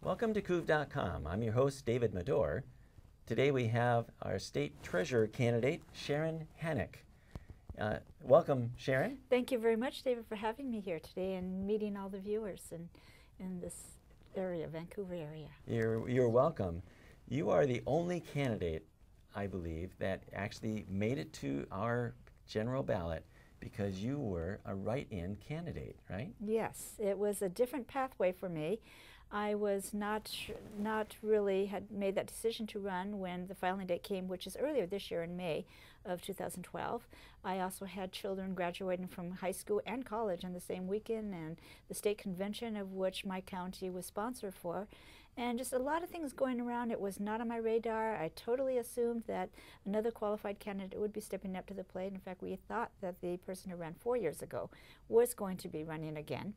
Welcome to Couve.com. I'm your host, David Medor. Today we have our state treasurer candidate, Sharon Hanek. Welcome, Sharon. Thank you very much, David, for having me here today and meeting all the viewers in this area, Vancouver area. You're welcome. You are the only candidate, I believe, that actually made it to our general ballot because you were a write-in candidate, right? Yes, it was a different pathway for me. I was not really had made that decision to run when the filing date came, which is earlier this year in May of 2012. I also had children graduating from high school and college on the same weekend, and the state convention of which my county was sponsored for. And just a lot of things going around. It was not on my radar. I totally assumed that another qualified candidate would be stepping up to the plate. In fact, we thought that the person who ran 4 years ago was going to be running again.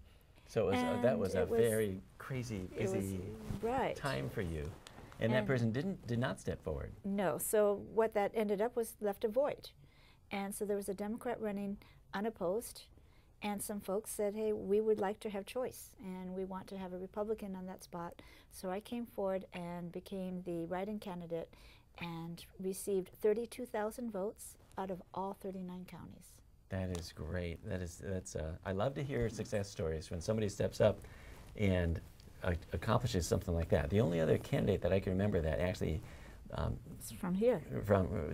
So that was a very crazy, busy time for you. And that person did not step forward. No. So what that ended up was left a void. And so there was a Democrat running unopposed, and some folks said, hey, we would like to have choice, and we want to have a Republican on that spot. So I came forward and became the write-in candidate and received 32,000 votes out of all 39 counties. That is great. I love to hear success stories when somebody steps up and accomplishes something like that. The only other candidate that I can remember that actually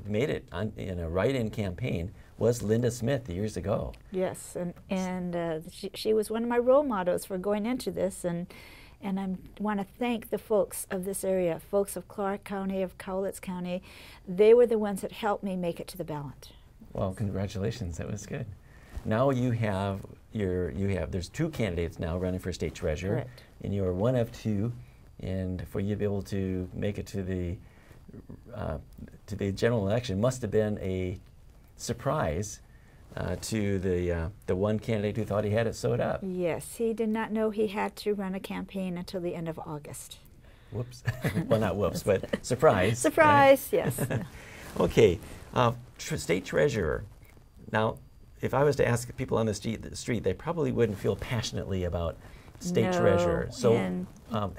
made it in a write-in campaign was Linda Smith years ago. Yes, and she was one of my role models for going into this, and I want to thank the folks of this area, folks of Clark County, of Cowlitz County. They were the ones that helped me make it to the ballot. Well, congratulations. That was good. Now there's two candidates now running for state treasurer. Correct. And you are one of two. And for you to be able to make it to the general election must have been a surprise to the one candidate who thought he had it sewed up. Yes, he did not know he had to run a campaign until the end of August. Whoops. Well, not whoops, but surprise. Surprise, right? yes. Okay. State treasurer. Now, if I was to ask people on the street, they probably wouldn't feel passionately about state treasurer. So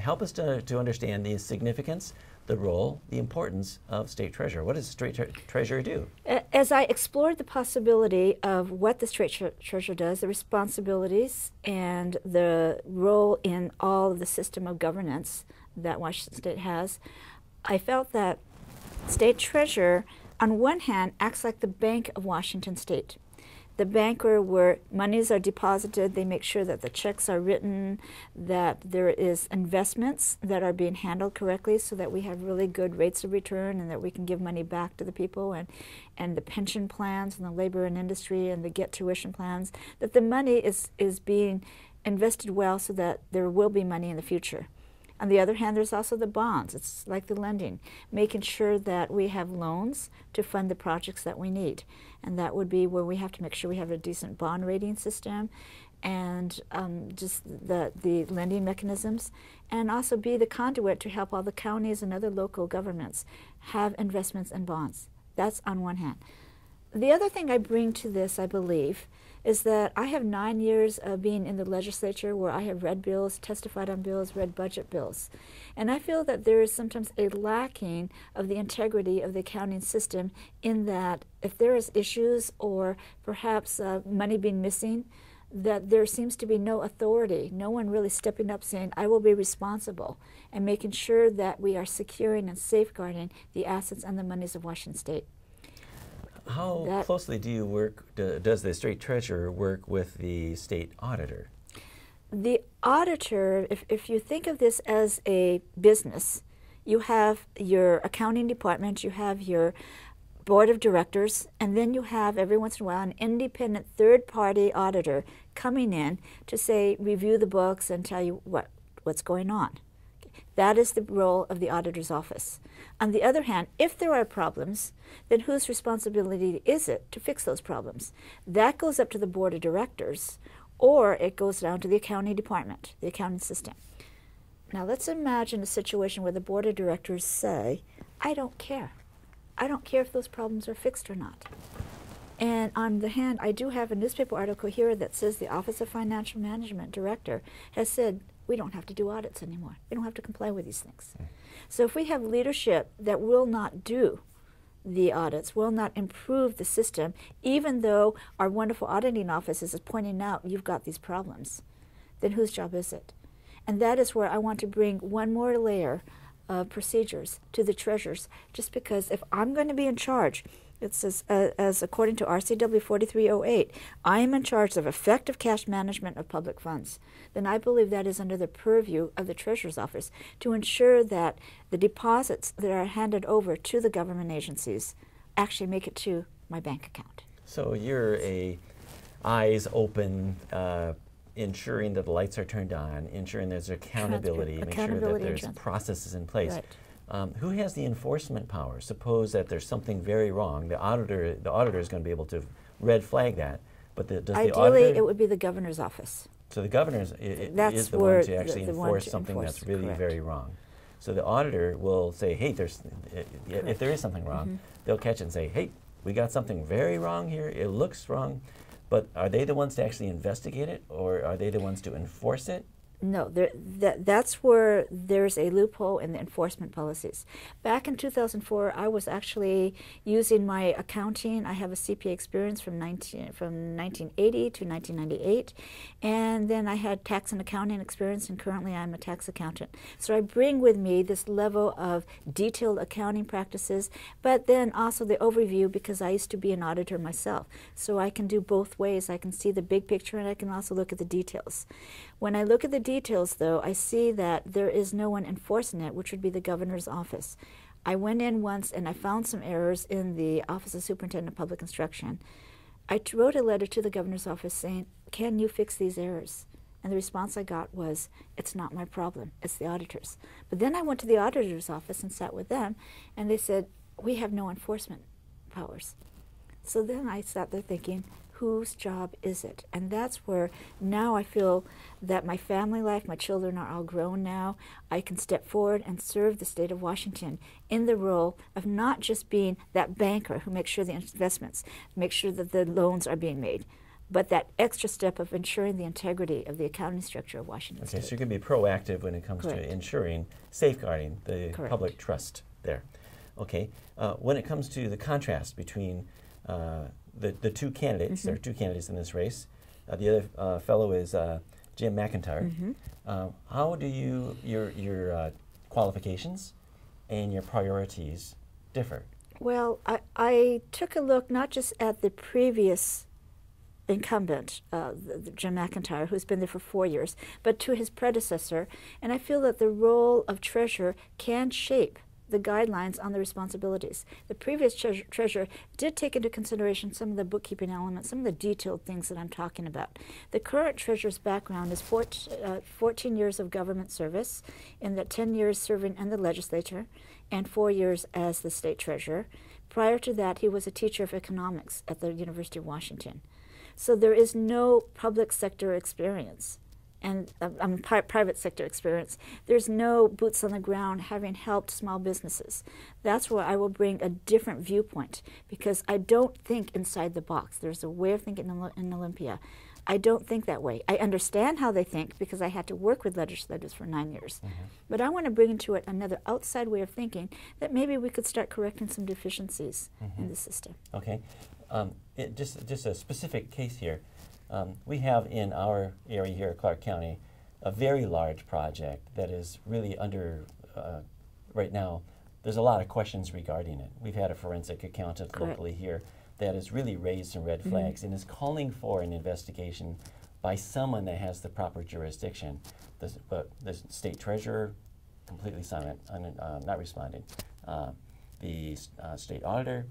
help us to understand the significance, the role, the importance of state treasurer. What does state treasurer do? As I explored the possibility of what the state treasurer does, the responsibilities, and the role in all of the system of governance that Washington State has, I felt that state treasurer, on one hand, acts like the Bank of Washington State. The banker where monies are deposited, they make sure that the checks are written, that there is investments that are being handled correctly so that we have really good rates of return and that we can give money back to the people, and the pension plans and the labor and industry and the get tuition plans, that the money is being invested well so that there will be money in the future. On the other hand, there's also the bonds. It's like the lending, making sure that we have loans to fund the projects that we need. And that would be where we have to make sure we have a decent bond rating system and just the lending mechanisms, and also be the conduit to help all the counties and other local governments have investments in bonds. That's on one hand. The other thing I bring to this, I believe, is that I have 9 years of being in the legislature where I have read bills, testified on bills, read budget bills. And I feel that there is sometimes a lacking of the integrity of the accounting system in that if there is issues or perhaps money being missing, that there seems to be no authority, no one really stepping up saying, I will be responsible, and making sure that we are securing and safeguarding the assets and the monies of Washington State. How closely do you work, does the state treasurer work with the state auditor? The auditor, if you think of this as a business, you have your accounting department, you have your board of directors, and then you have every once in a while an independent third-party auditor coming in to say, review the books and tell you what's going on. That is the role of the auditor's office. On the other hand, if there are problems, then whose responsibility is it to fix those problems? That goes up to the board of directors, or it goes down to the accounting department, the accounting system. Now let's imagine a situation where the board of directors say, I don't care. I don't care if those problems are fixed or not. And on the hand, I do have a newspaper article here that says the Office of Financial Management Director has said, we don't have to do audits anymore. We don't have to comply with these things. So if we have leadership that will not do the audits, will not improve the system, even though our wonderful auditing office is pointing out you've got these problems, then whose job is it? And that is where I want to bring one more layer of procedures to the treasurers, just because if I'm going to be in charge, it says, as according to RCW 4308, I am in charge of effective cash management of public funds. Then I believe that is under the purview of the Treasurer's Office to ensure that the deposits that are handed over to the government agencies actually make it to my bank account. So you're a eyes open, ensuring that the lights are turned on, ensuring there's accountability, make sure that there's processes in place. Right. Who has the enforcement power? Suppose that there's something very wrong. The auditor is going to be able to red flag that. But does Ideally, the auditor? It would be the governor's office. So the governor is the one to actually enforce something that's really correct. very wrong. So the auditor will say, hey, if there is something wrong, they'll catch it and say, hey, we got something very wrong here. It looks wrong. But are they the ones to actually investigate it, or are they the ones to enforce it? No, that's where there's a loophole in the enforcement policies. Back in 2004, I was actually using my accounting. I have a CPA experience from 1980 to 1998, and then I had tax and accounting experience, and currently I'm a tax accountant. So I bring with me this level of detailed accounting practices, but then also the overview, because I used to be an auditor myself. So I can do both ways. I can see the big picture, and I can also look at the details. When I look at the details, though, I see that there is no one enforcing it, which would be the governor's office. I went in once and I found some errors in the Office of Superintendent of Public Instruction. I wrote a letter to the governor's office saying, can you fix these errors? And the response I got was, it's not my problem, it's the auditor's. But then I went to the auditor's office and sat with them, and they said, we have no enforcement powers. So then I sat there thinking, whose job is it? And that's where now I feel that my family life, my children are all grown now. I can step forward and serve the state of Washington in the role of not just being that banker who makes sure the investments, make sure that the loans are being made, but that extra step of ensuring the integrity of the accounting structure of Washington State. So you can be proactive when it comes to ensuring, safeguarding the public trust there. Okay, when it comes to the contrast between the two candidates, there are two candidates in this race. The other fellow is Jim McIntyre. How do your qualifications and your priorities differ? Well, I took a look not just at the previous incumbent, Jim McIntyre, who's been there for 4 years, but to his predecessor, and I feel that the role of treasurer can shape the guidelines on the responsibilities. The previous treasurer did take into consideration some of the bookkeeping elements, some of the detailed things that I'm talking about. The current treasurer's background is 14 years of government service, in the 10 years serving in the legislature, and 4 years as the state treasurer. Prior to that, he was a teacher of economics at the University of Washington. So there is no public sector experience and private sector experience. There's no boots on the ground having helped small businesses. That's where I will bring a different viewpoint, because I don't think inside the box. There's a way of thinking in Olympia. I don't think that way. I understand how they think because I had to work with legislators for 9 years. But I want to bring into it another outside way of thinking that maybe we could start correcting some deficiencies in the system. Okay. Just a specific case here. We have in our area here, Clark County, a very large project that is really under, right now, there's a lot of questions regarding it. We've had a forensic accountant locally here that has really raised some red flags and is calling for an investigation by someone that has the proper jurisdiction. But the state treasurer, completely silent, not responding. The state auditor,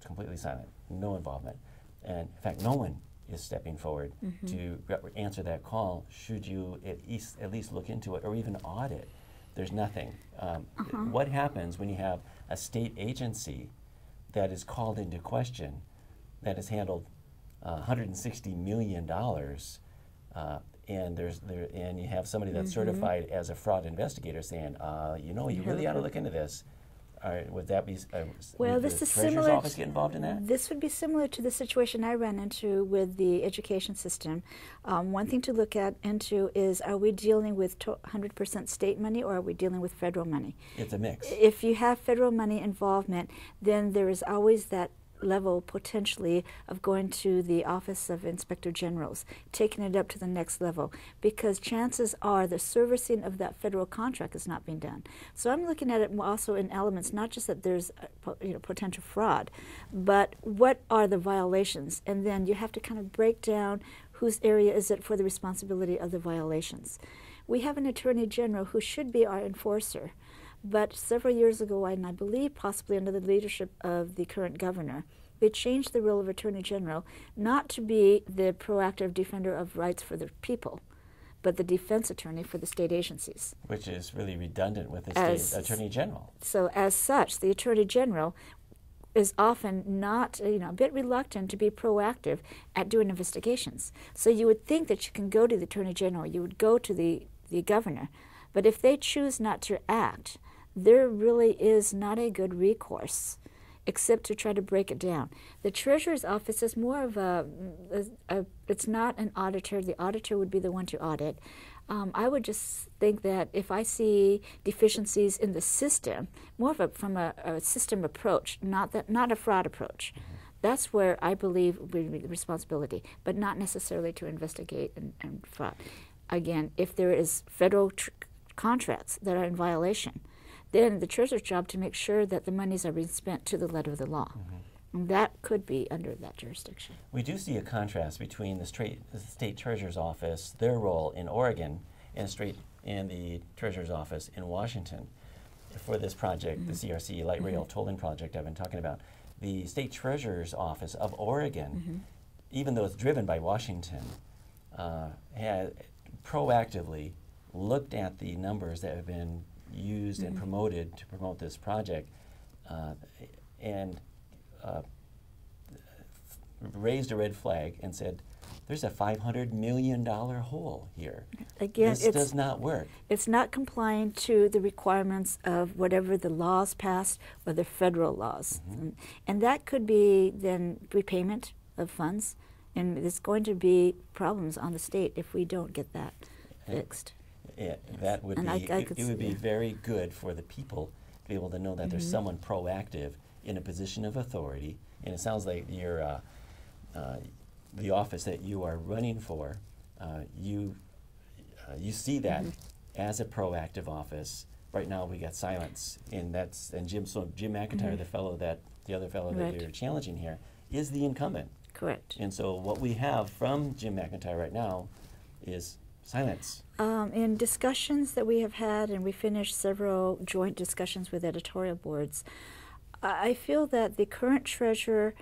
completely silent, no involvement. And in fact, no one is stepping forward to answer that call. Should you at least look into it or even audit? There's nothing. What happens when you have a state agency that is called into question, that has handled $160 million, and you have somebody that's certified as a fraud investigator saying, you know, you really ought to look into this, would that be, well, would this the is Treasurer's similar. Office get involved in that? This would be similar to the situation I ran into with the education system. One thing to look into is, are we dealing with 100% state money, or are we dealing with federal money? It's a mix. If you have federal money involvement, then there is always that level potentially of going to the Office of Inspector Generals, taking it up to the next level, because chances are the servicing of that federal contract is not being done. So I'm looking at it also in elements, not just that there's potential fraud, but what are the violations, and then you have to kind of break down whose area is it for the responsibility of the violations. We have an Attorney General who should be our enforcer. But several years ago, and I believe possibly under the leadership of the current governor, they changed the role of Attorney General not to be the proactive defender of rights for the people, but the defense attorney for the state agencies. Which is really redundant with the state Attorney General. So as such, the Attorney General is often not, a bit reluctant to be proactive at doing investigations. So you would think that you can go to the Attorney General, you would go to the governor, but if they choose not to act, there really is not a good recourse except to try to break it down. The Treasurer's Office is more of it's not an auditor. The auditor would be the one to audit. I would just think that if I see deficiencies in the system, more of from a system approach, not a fraud approach, that's where I believe would be the responsibility, but not necessarily to investigate and fraud. Again, if there is federal contracts that are in violation, then the Treasurer's job to make sure that the monies are being spent to the letter of the law. And that could be under that jurisdiction. We do see a contrast between the State Treasurer's Office, their role in Oregon, and the Treasurer's Office in Washington. For this project, the CRC Light Rail Tolling Project I've been talking about, the State Treasurer's Office of Oregon, even though it's driven by Washington, had proactively looked at the numbers that have been used and promoted to promote this project, and raised a red flag and said, there's a $500 million hole here. Again, this does not work. It's not complying to the requirements of whatever the laws passed or the federal laws. And that could be then repayment of funds, and there's going to be problems on the state if we don't get that fixed. That would it would be very good for the people to be able to know that there's someone proactive in a position of authority. And it sounds like your the office that you are running for, you see that as a proactive office. Right now, we got silence, and Jim McIntyre, the other fellow that you're challenging here, is the incumbent. Correct. And so what we have from Jim McIntyre right now is silence. In discussions that we have had, and we finished several joint discussions with editorial boards, I feel that the current treasurer,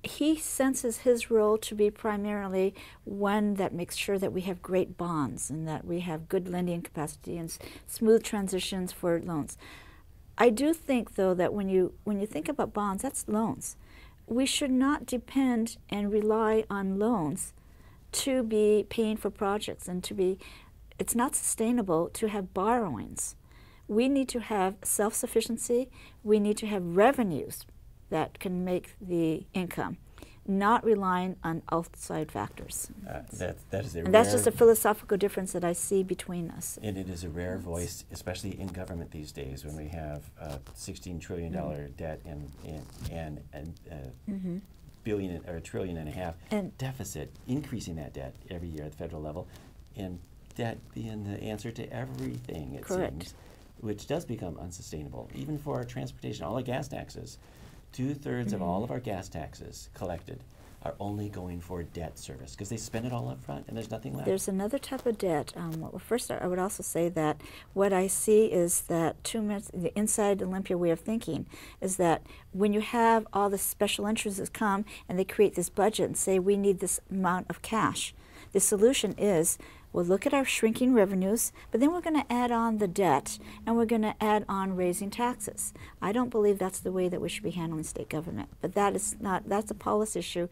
he senses his role to be primarily one that makes sure that we have great bonds and that we have good lending capacity and smooth transitions for loans. I do think, though, that when you think about bonds, that's loans. We should not depend and rely on loans to be paying for projects and it's not sustainable to have borrowings. We need to have self-sufficiency. We need to have revenues that can make the income, not relying on outside factors. That's just a philosophical difference that I see between us. And it is a rare voice, especially in government these days, when we have $16 trillion debt and billion or $1.5 trillion deficit, increasing that debt every year at the federal level, and debt being the answer to everything, it seems, which does become unsustainable, even for our transportation. All the gas taxes, 2/3 of all of our gas taxes collected are only going for debt service because they spend it all up front and there's nothing left. There's another type of debt. Well, first, I would also say that what I see is that the inside Olympia way of thinking is that when you have all the special interests come and they create this budget and say we need this amount of cash, the solution is, we'll look at our shrinking revenues, but then we're going to add on the debt, and we're going to add on raising taxes. I don't believe that's the way that we should be handling state government, but that's a policy issue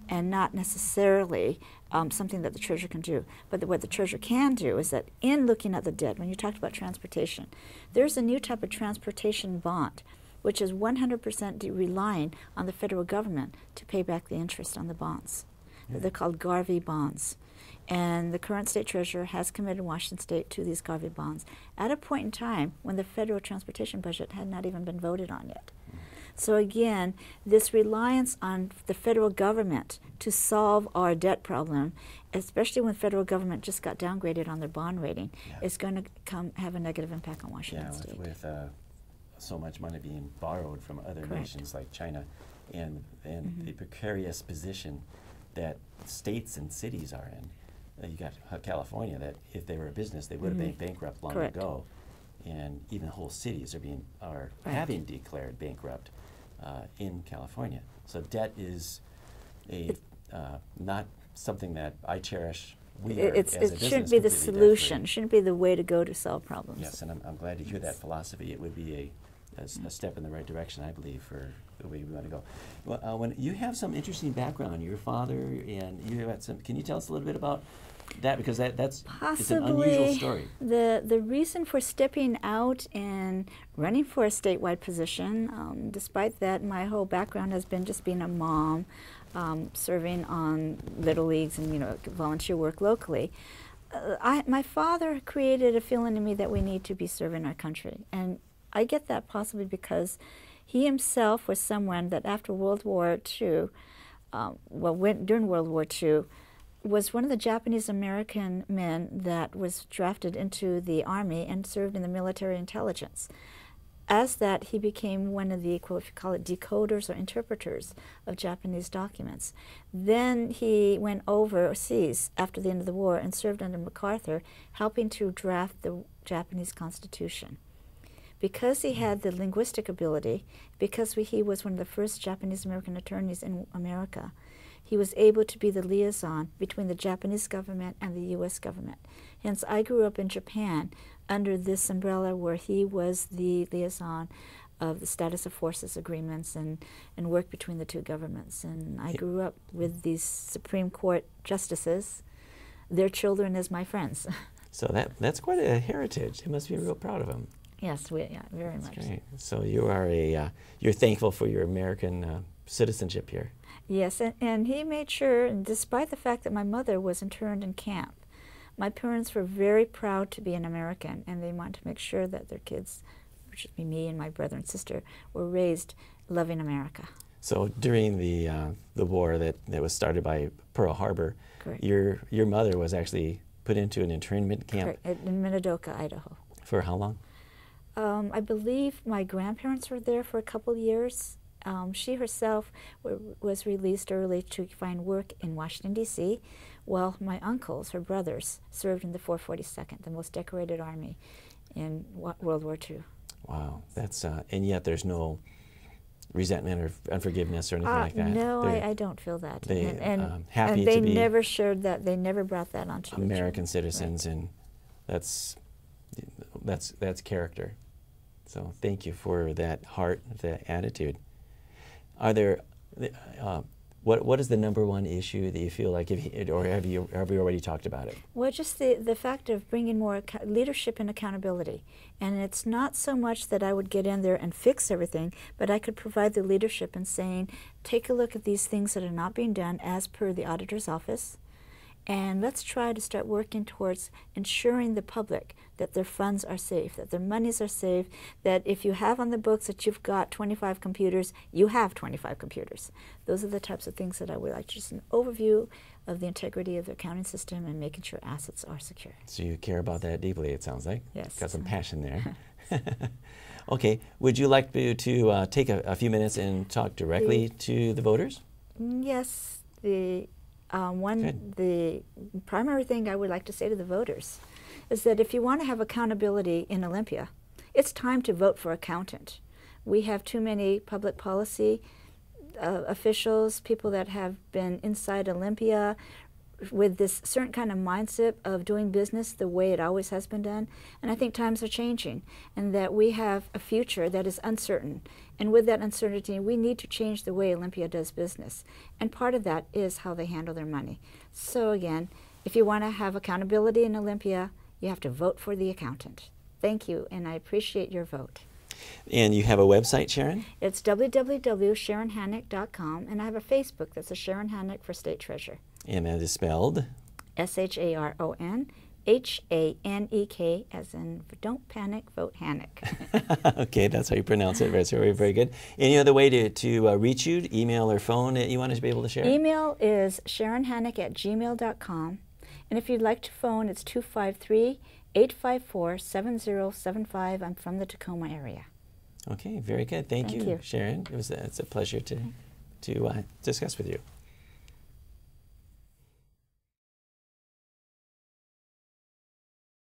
and not necessarily something that the treasurer can do. But what the treasurer can do is that in looking at the debt, when you talked about transportation, there's a new type of transportation bond which is 100% relying on the federal government to pay back the interest on the bonds. They're called Garvey bonds. And the current state treasurer has committed Washington State to these Garvey bonds at a point in time when the federal transportation budget had not even been voted on yet. So again, this reliance on the federal government to solve our debt problem, especially when the federal government just got downgraded on their bond rating, is going to have a negative impact on Washington State. With so much money being borrowed from other nations like China, and the precarious position that states and cities are in. You got California, that if they were a business, they would have been bankrupt long ago, and even whole cities are having declared bankrupt in California. So debt is not something that I cherish. It shouldn't be the solution. Shouldn't be the way to go to solve problems. Yes, and I'm glad to hear that philosophy. It would be a step in the right direction, I believe, for the way we want to go. Well, when you have some interesting background, your father, and you have some. Can you tell us a little bit about that, because that's it's an unusual story. The reason for stepping out and running for a statewide position, despite that, my whole background has been just being a mom, serving on little leagues and volunteer work locally. My father created a feeling in me that we need to be serving our country, and I get that possibly because he himself was someone that after World War II, during World War II, was one of the Japanese American men that was drafted into the Army and served in the military intelligence. As that, he became one of the, if you call it, decoders or interpreters of Japanese documents. Then he went overseas after the end of the war and served under MacArthur, helping to draft the Japanese Constitution. Because he had the linguistic ability, because he was one of the first Japanese American attorneys in America, he was able to be the liaison between the Japanese government and the U.S. government. Hence, I grew up in Japan under this umbrella where he was the liaison of the status of forces agreements and work between the two governments. And I grew up with these Supreme Court justices, their children as my friends. So that's quite a heritage. You must be real proud of him. Yes, very much. Great. So you are you're thankful for your American citizenship here. Yes, and he made sure, and despite the fact that my mother was interned in camp, my parents were very proud to be an American, and they wanted to make sure that their kids, which would be me and my brother and sister, were raised loving America. So during the war that was started by Pearl Harbor, your mother was actually put into an internment camp? Correct, in Minidoka, Idaho. For how long? I believe my grandparents were there for a couple years. She herself was released early to find work in Washington, D.C., while my uncles, her brothers, served in the 442nd, the most decorated army in World War II. Wow, that's and yet there's no resentment or unforgiveness or anything like that. No, I don't feel that. They happy and they to be never shared that. They never brought that onto American citizens, and that's character. So thank you for that heart, that attitude. Are there, what is the number one issue that you feel like, or have you already talked about it? Well, just the fact of bringing more leadership and accountability. And it's not so much that I would get in there and fix everything, but I could provide the leadership in saying, take a look at these things that are not being done as per the auditor's office, and let's try to start working towards ensuring the public that their funds are safe, that their monies are safe, that if you have on the books that you've got 25 computers, you have 25 computers. Those are the types of things that I would like, just an overview of the integrity of the accounting system and making sure assets are secure. So you care about that deeply, it sounds like. Yes. Got some passion there. Okay, would you like to take a few minutes and talk directly to the voters? Yes. The primary thing I would like to say to the voters is that if you want to have accountability in Olympia, it's time to vote for accountant. We have too many public policy officials, people that have been inside Olympia with this certain kind of mindset of doing business the way it always has been done. And I think times are changing, and that we have a future that is uncertain. And with that uncertainty, we need to change the way Olympia does business. And part of that is how they handle their money. So again, if you want to have accountability in Olympia, you have to vote for the accountant. Thank you, and I appreciate your vote. And you have a website, Sharon? It's www.sharonhanek.com, and I have a Facebook that's a Sharon Hanek for State Treasurer. And that is spelled? SharonHanek, as in don't panic, vote Hanek. Okay, that's how you pronounce it. Very, very, very good. Any other way to reach you, email or phone that you want us to be able to share? Email is sharonhanek@gmail.com. And if you'd like to phone, it's 253-854-7075. I'm from the Tacoma area. Okay, very good. Thank you, Sharon. It's a pleasure to discuss with you.